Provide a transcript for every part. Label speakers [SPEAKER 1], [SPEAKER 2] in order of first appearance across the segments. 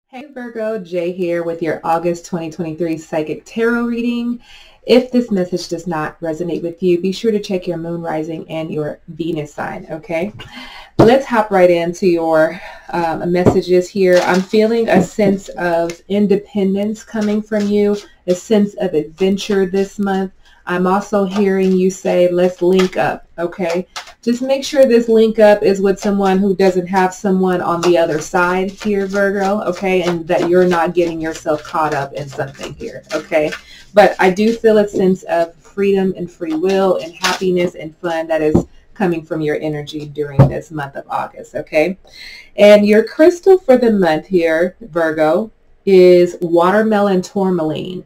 [SPEAKER 1] Hey Virgo, Jay here with your August 2023 Psychic Tarot reading. If this message does not resonate with you, be sure to check your moon rising and your Venus sign, okay? Let's hop right into your messages here. I'm feeling a sense of independence coming from you, a sense of adventure this month. I'm also hearing you say, let's link up, okay? Just make sure this link up is with someone who doesn't have someone on the other side here, Virgo, okay? And that you're not getting yourself caught up in something here, okay? But I do feel a sense of freedom and free will and happiness and fun that is coming from your energy during this month of August, okay? And your crystal for the month here, Virgo, is watermelon tourmaline.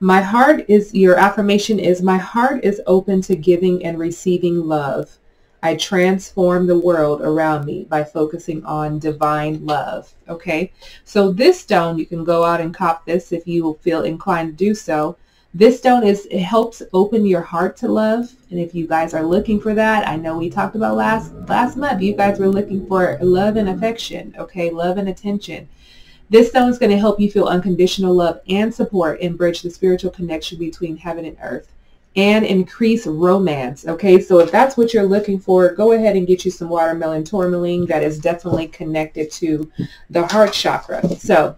[SPEAKER 1] My heart is, your affirmation is, my heart is open to giving and receiving love. I transform the world around me by focusing on divine love. Okay, so this stone, you can go out and cop this if you feel inclined to do so. This stone it helps open your heart to love. And if you guys are looking for that, I know we talked about last month, you guys were looking for love and affection, okay, love and attention. This stone is going to help you feel unconditional love and support and bridge the spiritual connection between heaven and earth and increase romance. Okay, so if that's what you're looking for, go ahead and get you some watermelon tourmaline. That is definitely connected to the heart chakra. So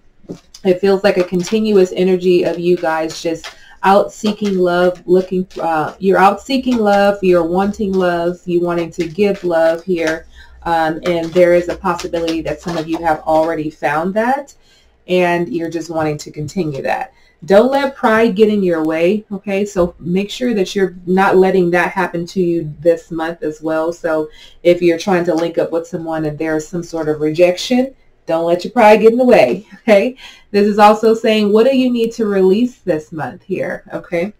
[SPEAKER 1] it feels like a continuous energy of you guys just out seeking love, you're out seeking love, you're wanting love, you wanting to give love here. And there is a possibility that some of you have already found that and you're just wanting to continue that. Don't let pride get in your way, okay? So make sure that you're not letting that happen to you this month as well. So if you're trying to link up with someone and there's some sort of rejection, don't let your pride get in the way, okay? This is also saying, what do you need to release this month here, okay?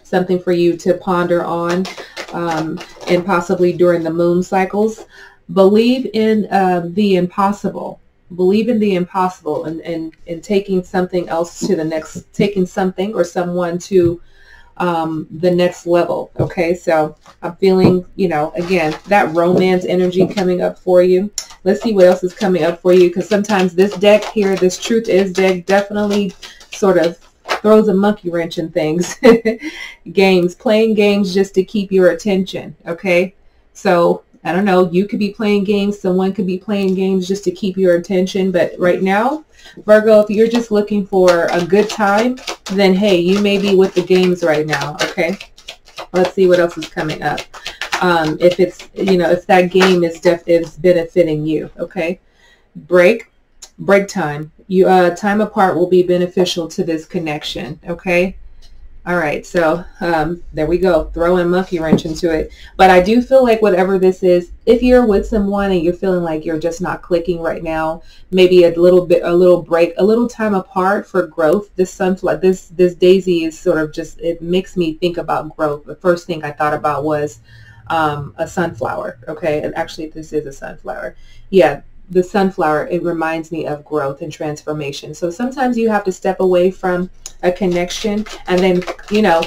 [SPEAKER 1] Something for you to ponder on and possibly during the moon cycles. Believe in the impossible. Believe in the impossible and taking something else to the next, taking something or someone to the next level. Okay, so I'm feeling, you know, again, that romance energy coming up for you. Let's see what else is coming up for you, because sometimes this deck here, this Truth Is deck, definitely sort of throws a monkey wrench in things. Playing games just to keep your attention. Okay, so I don't know, you could be playing games, someone could be playing games just to keep your attention. But right now, Virgo, if you're just looking for a good time, then hey, you may be with the games right now. Okay, let's see what else is coming up. If it's, you know, if that game is benefiting you. Okay, break time. Time apart will be beneficial to this connection. Okay. All right, so there we go, throwing monkey wrench into it. But I do feel like whatever this is, if you're with someone and you're feeling like you're just not clicking right now, maybe a little break, a little time apart for growth. This sunflower, this daisy is sort of just, it makes me think about growth. The first thing I thought about was a sunflower. Okay, and actually this is a sunflower. Yeah, the sunflower, it reminds me of growth and transformation. So sometimes you have to step away from a connection and then, you know,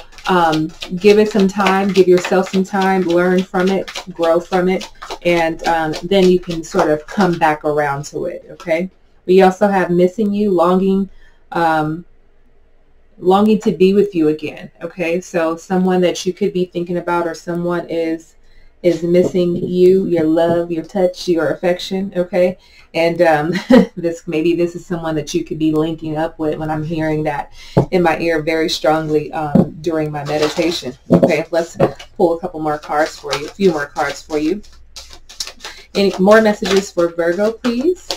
[SPEAKER 1] give it some time, give yourself some time, learn from it, grow from it, and then you can sort of come back around to it. Okay, we also have missing you, longing to be with you again. Okay, so someone that you could be thinking about, or someone is missing you, your love, your touch, your affection. Okay, and maybe this is someone that you could be linking up with, when I'm hearing that in my ear very strongly during my meditation. Okay, let's pull a couple more cards for you, a few more cards for you. Any more messages for Virgo, please?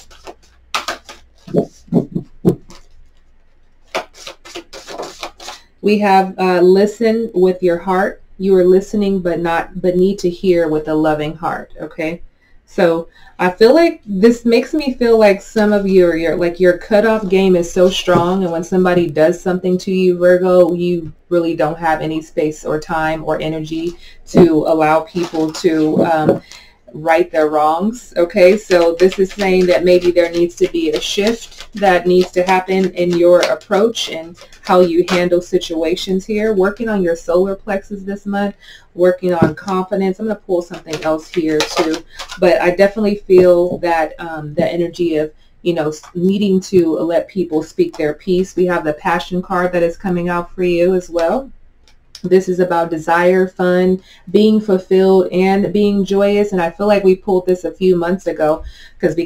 [SPEAKER 1] We have listen with your heart. You are listening, but need to hear with a loving heart. Okay, so I feel like this makes me feel like some of your cutoff game is so strong, and when somebody does something to you, Virgo, you really don't have any space or time or energy to allow people to right their wrongs. Okay, so this is saying that maybe there needs to be a shift that needs to happen in your approach and how you handle situations here. Working on your solar plexus this month, working on confidence. I'm going to pull something else here too, but I definitely feel that the energy of you know, needing to let people speak their piece. We have the Passion card that is coming out for you as well. This is about desire, fun, being fulfilled, and being joyous. And I feel like we pulled this a few months ago because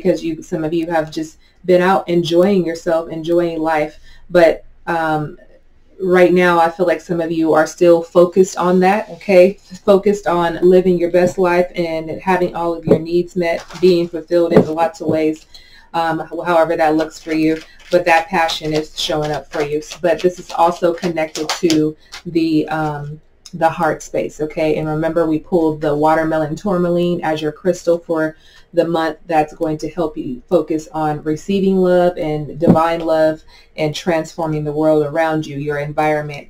[SPEAKER 1] some of you have just been out enjoying yourself, enjoying life. But right now, I feel like some of you are still focused on that, okay? Focused on living your best life and having all of your needs met, being fulfilled in lots of ways, however that looks for you. But that passion is showing up for you. But this is also connected to the heart space, okay? And remember, we pulled the watermelon tourmaline as your crystal for the month. That's going to help you focus on receiving love and divine love and transforming the world around you, your environment,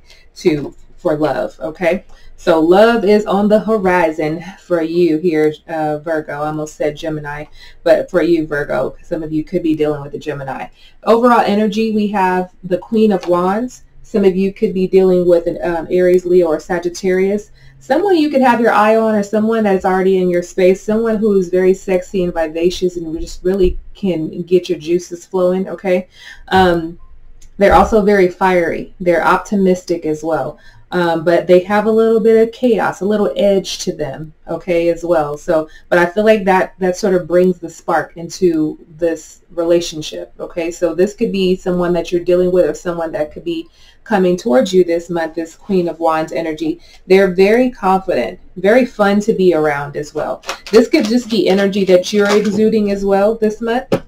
[SPEAKER 1] for love, okay? So love is on the horizon for you here, Virgo. I almost said Gemini, but for you, Virgo, some of you could be dealing with the Gemini. Overall energy, we have the Queen of Wands. Some of you could be dealing with an Aries, Leo, or Sagittarius. Someone you could have your eye on, or someone that's already in your space, someone who's very sexy and vivacious and just really can get your juices flowing, okay? They're also very fiery. They're optimistic as well. But they have a little bit of chaos, a little edge to them, okay, as well. So, but I feel like that sort of brings the spark into this relationship, okay? So this could be someone that you're dealing with, or someone that could be coming towards you this month, this Queen of Wands energy. They're very confident, very fun to be around as well. This could just be energy that you're exuding as well this month.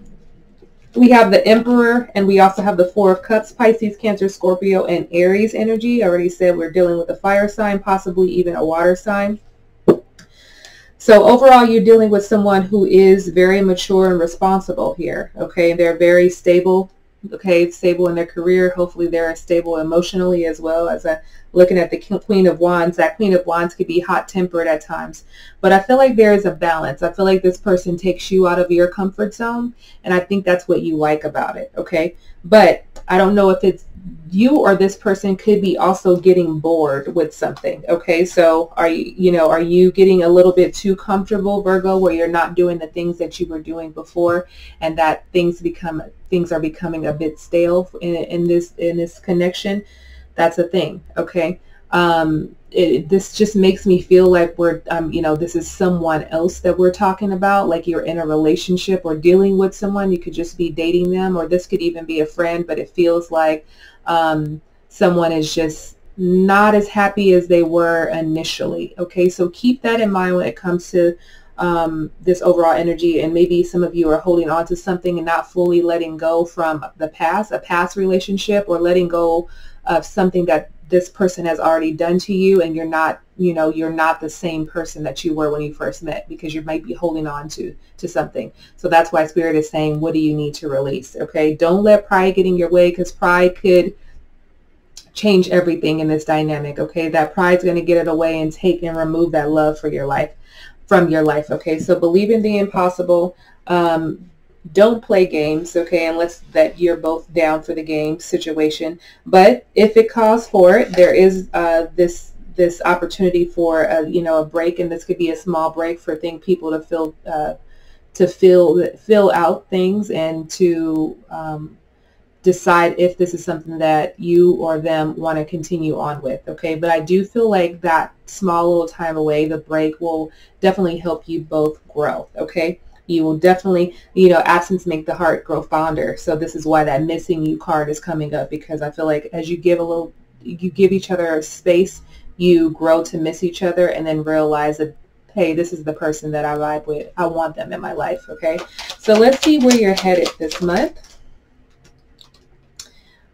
[SPEAKER 1] We have the Emperor, and we also have the Four of Cups, Pisces, Cancer, Scorpio, and Aries energy. I already said we're dealing with a fire sign, possibly even a water sign. So overall, you're dealing with someone who is very mature and responsible here, okay? They're very stable, okay, stable in their career. Hopefully they're stable emotionally as well. As looking at the Queen of Wands, that Queen of Wands could be hot-tempered at times. But I feel like there is a balance. I feel like this person takes you out of your comfort zone, and I think that's what you like about it, okay? But I don't know if it's you or this person could be also getting bored with something, okay? So are you getting a little bit too comfortable, Virgo, where you're not doing the things that you were doing before, and that things are becoming a bit stale in this connection? That's a thing, okay? This just makes me feel like we're, this is someone else that we're talking about, like you're in a relationship or dealing with someone. You could just be dating them, or this could even be a friend, but it feels like someone is just not as happy as they were initially, okay? So keep that in mind when it comes to this overall energy. And maybe some of you are holding on to something and not fully letting go from the past, a past relationship, or letting go of something that this person has already done to you, and you're not the same person that you were when you first met, because you might be holding on to something. So that's why Spirit is saying, what do you need to release, okay? Don't let pride get in your way, because pride could change everything in this dynamic, okay? That pride's going to get it away and take and remove that love from your life, okay? So believe in the impossible. Don't play games, okay, unless that you're both down for the game situation. But if it calls for it, there is this opportunity for a break, and this could be a small break for people to fill out things and to decide if this is something that you or them want to continue on with, okay? But I do feel like that small little time away, the break, will definitely help you both grow, okay? You will definitely, absence make the heart grow fonder. So this is why that missing you card is coming up, because I feel like as you give each other space, you grow to miss each other, and then realize that, hey, this is the person that I vibe with. I want them in my life, okay? So let's see where you're headed this month.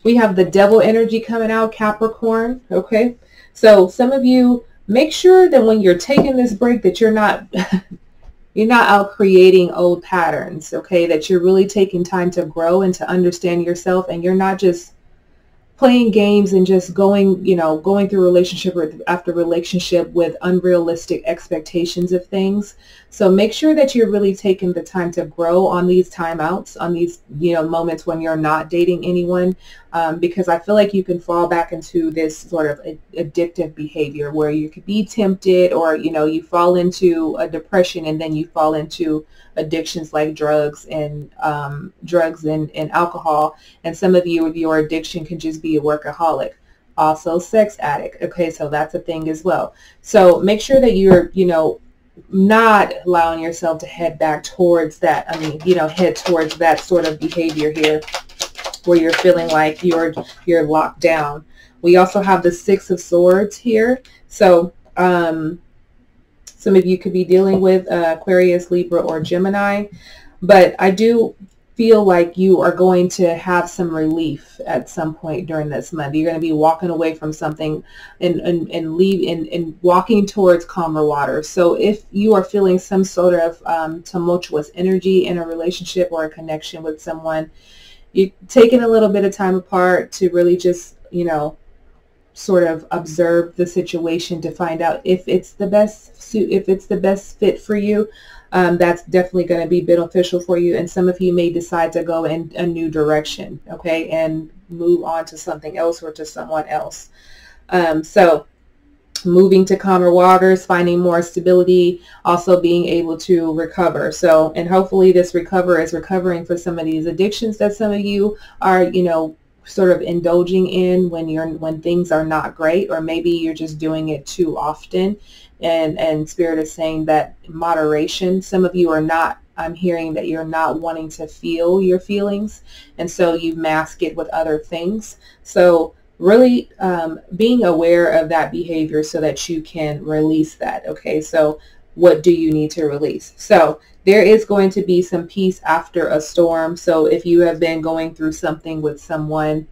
[SPEAKER 1] We have the Devil energy coming out, Capricorn, okay? So some of you, make sure that when you're taking this break that you're not you're not out creating old patterns, okay? That you're really taking time to grow and to understand yourself, and you're not just playing games and just going, going through relationship after relationship with unrealistic expectations of things. So make sure that you're really taking the time to grow on these timeouts, on these, moments when you're not dating anyone, because I feel like you can fall back into this sort of addictive behavior where you could be tempted, or, you fall into a depression and then you fall into addictions like drugs and alcohol. And some of you, your addiction can just be a workaholic, also sex addict. Okay, so that's a thing as well. So make sure that you're, not allowing yourself to head back towards that. I mean, head towards that sort of behavior here where you're feeling like you're locked down. We also have the Six of Swords here. So some of you could be dealing with Aquarius, Libra, or Gemini, but I do feel like you are going to have some relief at some point during this month. You're going to be walking away from something and walking towards calmer water. So if you are feeling some sort of tumultuous energy in a relationship or a connection with someone, you're taking a little bit of time apart to really just, sort of observe the situation to find out if it's the best fit for you. That's definitely going to be beneficial for you. And some of you may decide to go in a new direction, okay, and move on to something else or to someone else. So moving to calmer waters, finding more stability, also being able to recover. So, and hopefully this recovering for some of these addictions that some of you are, sort of indulging in when things are not great, or maybe you're just doing it too often. And Spirit is saying that moderation, some of you are not, I'm hearing that you're not wanting to feel your feelings, and so you mask it with other things. So really being aware of that behavior so that you can release that. Okay, so what do you need to release? So there is going to be some peace after a storm. So if you have been going through something with someone,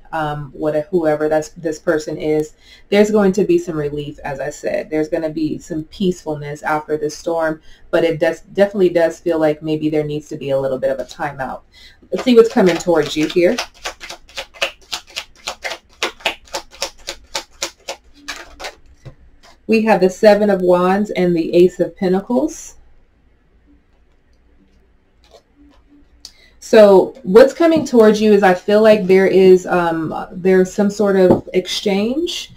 [SPEAKER 1] whoever this person is, there's going to be some relief. As I said, there's going to be some peacefulness after the storm, but it definitely does feel like maybe there needs to be a little bit of a timeout. Let's see what's coming towards you here. We have the Seven of Wands and the Ace of Pentacles. So what's coming towards you is, I feel like there's some sort of exchange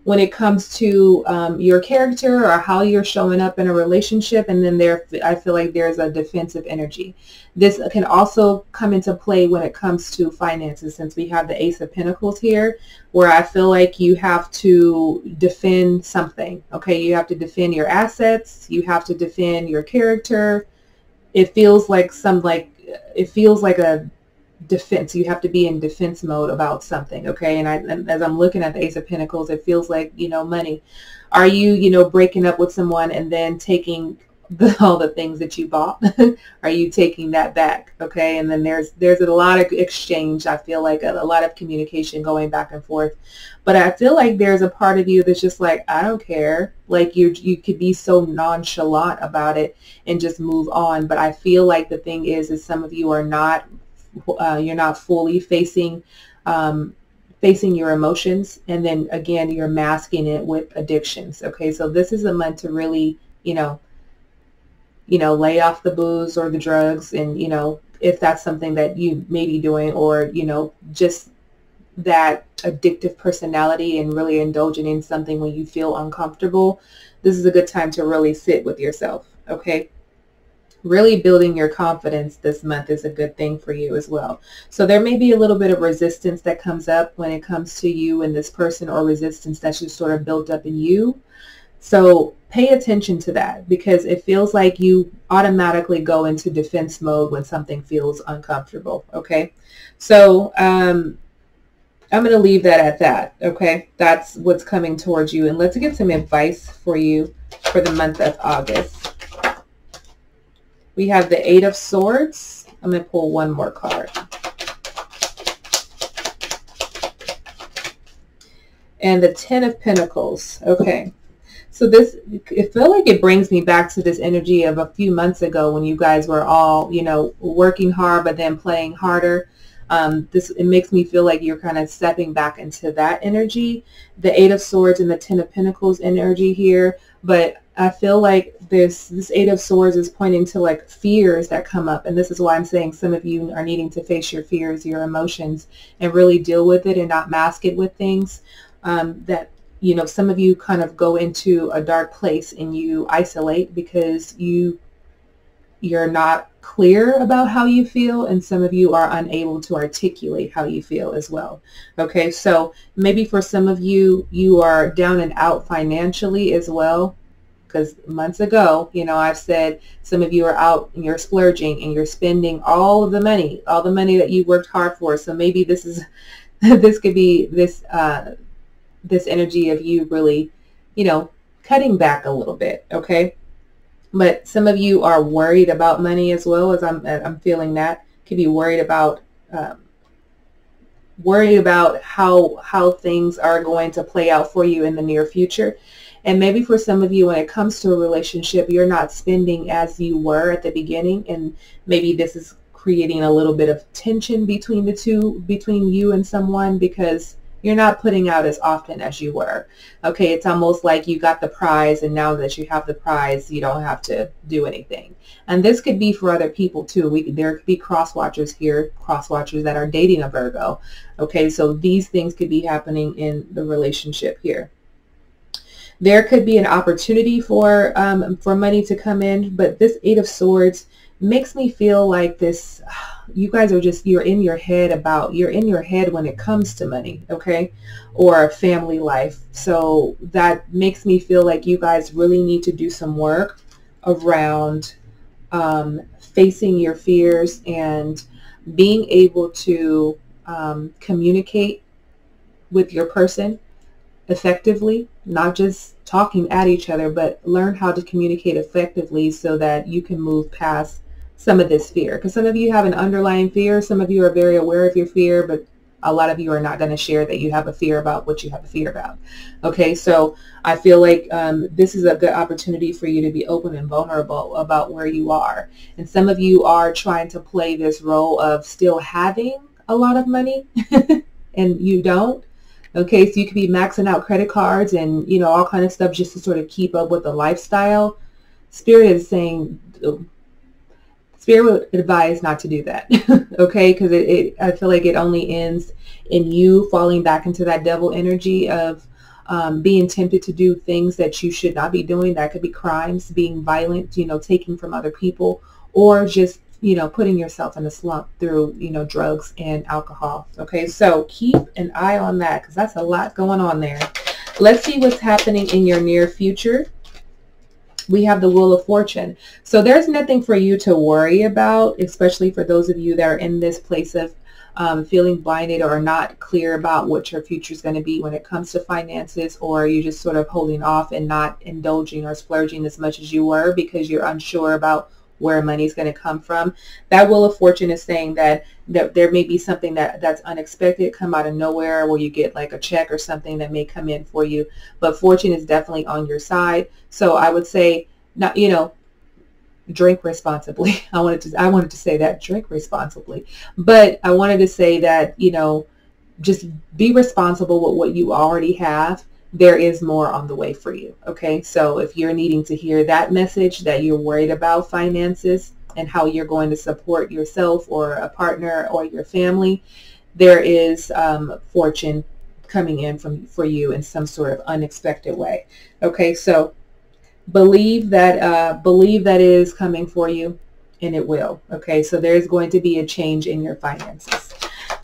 [SPEAKER 1] when it comes to your character or how you're showing up in a relationship, and then I feel like there's a defensive energy. This can also come into play when it comes to finances, since we have the Ace of Pentacles here, where I feel like you have to defend something. Okay, you have to defend your assets, you have to defend your character. It feels like a defense. You have to be in defense mode about something. Okay, and as I'm looking at the Ace of Pentacles, it feels like, lot. Are you, breaking up with someone and then taking all the things that you bought? Are you taking that back? Okay, and then there's a lot of exchange. I feel like a lot of communication going back and forth. But I feel like there's a part of you that's just like, I don't care. Like you could be so nonchalant about it and just move on. But I feel like the thing is some of you are not, you're not fully facing your emotions, and then again you're masking it with addictions. Okay, so this is a month to really, lay off the booze or the drugs, and if that's something that you may be doing, or just that addictive personality and really indulging in something when you feel uncomfortable, this is a good time to really sit with yourself. Okay, really building your confidence this month is a good thing for you as well. So there may be a little bit of resistance that comes up when it comes to you and this person, or resistance that's just sort of built up in you. So pay attention to that, because it feels like you automatically go into defense mode when something feels uncomfortable. Okay, so I'm going to leave that at that. Okay, that's what's coming towards you. And let's get some advice for you for the month of August. We have the Eight of Swords. I'm going to pull one more card. And the Ten of Pentacles. Okay. So this, it felt like it brings me back to this energy of a few months ago when you guys were all, working hard, but then playing harder. It makes me feel like you're kind of stepping back into that energy, the Eight of Swords and the Ten of Pentacles energy here. But I feel like this Eight of Swords is pointing to like fears that come up. And this is why I'm saying some of you are needing to face your fears, your emotions, and really deal with it and not mask it with things that, you know, some of you kind of go into a dark place and you isolate because you're not clear about how you feel, and some of you are unable to articulate how you feel as well. Okay, so maybe for some of you, you are down and out financially as well, because months ago, you know, I've said some of you are out and you're splurging and you're spending all of the money that you worked hard for. So maybe this is this could be this energy of you really, you know, cutting back a little bit. Okay. But some of you are worried about money as well, as I'm feeling that. Could be worried about how things are going to play out for you in the near future. And maybe for some of you, when it comes to a relationship, you're not spending as you were at the beginning, and maybe this is creating a little bit of tension between between you and someone, because you're not putting out as often as you were. Okay, it's almost like you got the prize, and now that you have the prize, you don't have to do anything. And this could be for other people too. There could be cross-watchers here, cross-watchers that are dating a Virgo. Okay, so these things could be happening in the relationship here. There could be an opportunity for money to come in, but this Eight of Swords makes me feel like this, you guys are just, you're in your head when it comes to money, okay, or family life. So that makes me feel like you guys really need to do some work around facing your fears and being able to communicate with your person effectively, not just talking at each other, but learn how to communicate effectively so that you can move past some of this fear. Because some of you have an underlying fear. Some of you are very aware of your fear, but a lot of you are not going to share that you have a fear about what you have a fear about. Okay, so I feel like this is a good opportunity for you to be open and vulnerable about where you are. And some of you are trying to play this role of still having a lot of money and you don't. Okay, so you could be maxing out credit cards and, you know, all kind of stuff just to sort of keep up with the lifestyle. Spirit is saying, Spirit would advise not to do that. Okay, because I feel like it only ends in you falling back into that devil energy of being tempted to do things that you should not be doing. That could be crimes, being violent, you know, taking from other people, or just, you know, putting yourself in a slump through, you know, drugs and alcohol. Okay, so keep an eye on that, because that's a lot going on there. Let's see what's happening in your near future. We have the Wheel of Fortune. So there's nothing for you to worry about, especially for those of you that are in this place of feeling blinded or not clear about what your future is going to be when it comes to finances, or you're just sort of holding off and not indulging or splurging as much as you were because you're unsure about where money is going to come from. That Wheel of Fortune is saying that there may be something that's unexpected, come out of nowhere, where you get like a check or something that may come in for you. But fortune is definitely on your side. So I would say, not, you know, drink responsibly. I wanted to say that, drink responsibly. But I wanted to say that, you know, just be responsible with what you already have. There is more on the way for you. Okay, so if you're needing to hear that message, that you're worried about finances and how you're going to support yourself or a partner or your family, there is fortune coming in for you in some sort of unexpected way. Okay, so believe that it is coming for you, and it will. Okay, so there's going to be a change in your finances.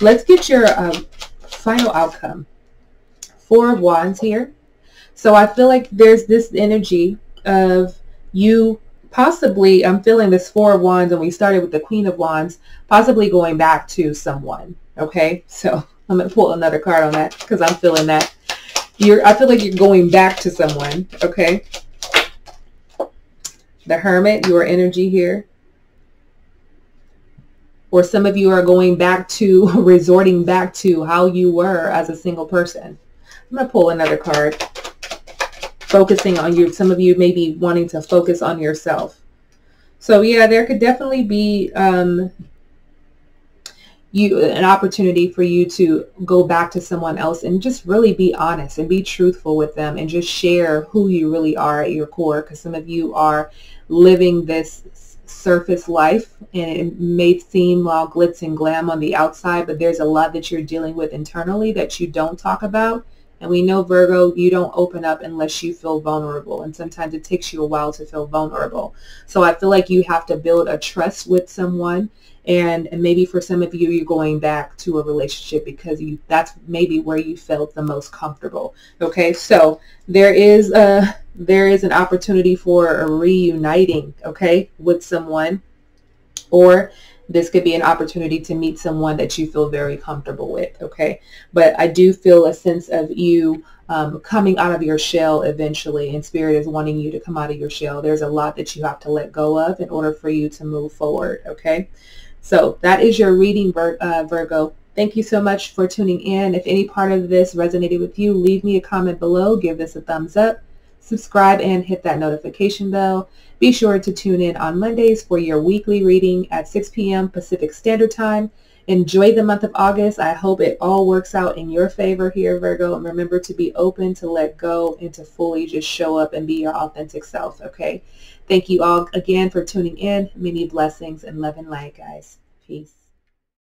[SPEAKER 1] Let's get your final outcome. Four of Wands here. So I feel like there's this energy of you possibly, I'm feeling this Four of Wands, and we started with the Queen of Wands, possibly going back to someone. Okay, so I'm going to pull another card on that because I'm feeling that. I feel like you're going back to someone. Okay. The Hermit, your energy here. Or some of you are going back to, resorting back to how you were as a single person. I'm going to pull another card. Focusing on you. Some of you may be wanting to focus on yourself. So yeah, there could definitely be, an opportunity for you to go back to someone else and just really be honest and be truthful with them and just share who you really are at your core, because some of you are living this surface life and it may seem all glitz and glam on the outside, but there's a lot that you're dealing with internally that you don't talk about. And we know, Virgo, you don't open up unless you feel vulnerable, and sometimes it takes you a while to feel vulnerable. So I feel like you have to build a trust with someone. And maybe for some of you, you're going back to a relationship because that's maybe where you felt the most comfortable. Okay, so there is an opportunity for a reuniting, okay, with someone, or this could be an opportunity to meet someone that you feel very comfortable with, okay? But I do feel a sense of you coming out of your shell eventually, and Spirit is wanting you to come out of your shell. There's a lot that you have to let go of in order for you to move forward, okay? So that is your reading, Virgo. Thank you so much for tuning in. If any part of this resonated with you, leave me a comment below. Give this a thumbs up. Subscribe and hit that notification bell. Be sure to tune in on Mondays for your weekly reading at 6 p.m. Pacific Standard Time. Enjoy the month of August. I hope it all works out in your favor here, Virgo. And remember to be open, to let go, and to fully just show up and be your authentic self, okay? Thank you all again for tuning in. Many blessings and love and light, guys. Peace.